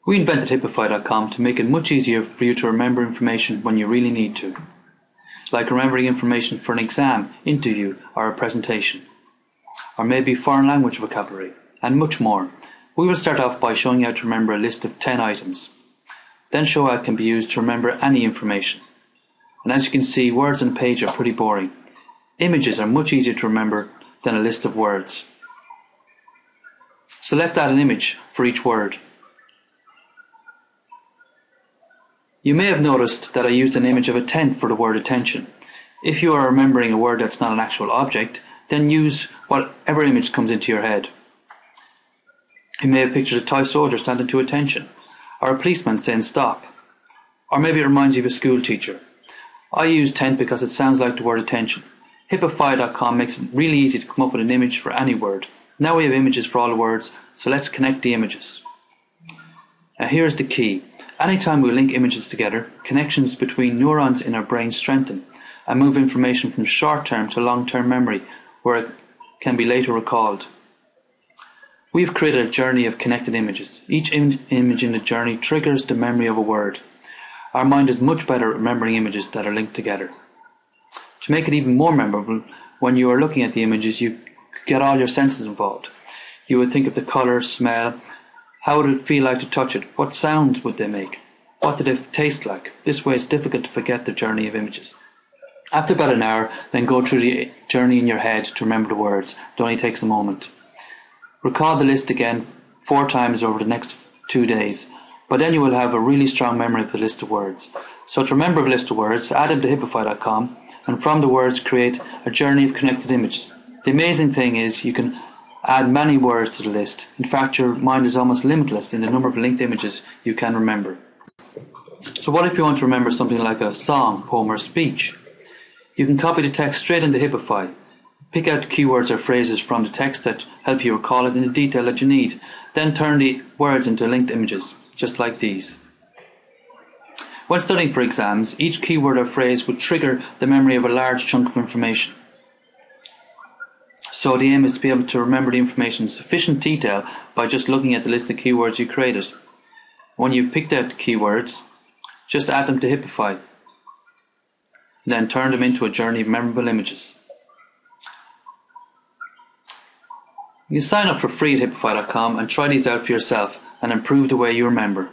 We invented Hippify.com to make it much easier for you to remember information when you really need to, like remembering information for an exam, interview, or a presentation, or maybe foreign language vocabulary, and much more. We will start off by showing you how to remember a list of 10 items, then show how it can be used to remember any information. And as you can see, words on a page are pretty boring. Images are much easier to remember than a list of words. So let's add an image for each word. You may have noticed that I used an image of a tent for the word attention. If you are remembering a word that's not an actual object, then use whatever image comes into your head. You may have pictured a toy soldier standing to attention, or a policeman saying stop, or maybe it reminds you of a school teacher. I use tent because it sounds like the word attention. Hippify.com makes it really easy to come up with an image for any word. Now we have images for all the words, so let's connect the images. Now here's the key. Anytime we link images together, connections between neurons in our brain strengthen and move information from short-term to long-term memory, where it can be later recalled. We've created a journey of connected images. Each image in the journey triggers the memory of a word. Our mind is much better at remembering images that are linked together. To make it even more memorable, when you are looking at the images, you get all your senses involved. You would think of the colour, smell, how would it feel like to touch it, what sounds would they make, what did it taste like. This way it's difficult to forget the journey of images. After about an hour, then go through the journey in your head to remember the words. It only takes a moment. Recall the list again 4 times over the next 2 days. By then you will have a really strong memory of the list of words. So to remember a list of words, add them to Hippify.com, and from the words create a journey of connected images. The amazing thing is you can add many words to the list. In fact, your mind is almost limitless in the number of linked images you can remember. So what if you want to remember something like a song, poem or speech? You can copy the text straight into Hippify. Pick out keywords or phrases from the text that help you recall it in the detail that you need. Then turn the words into linked images, just like these. When studying for exams, each keyword or phrase would trigger the memory of a large chunk of information. So the aim is to be able to remember the information in sufficient detail by just looking at the list of keywords you created. When you've picked out the keywords, just add them to Hippify. Then turn them into a journey of memorable images. You can sign up for free at Hippify.com and try these out for yourself and improve the way you remember.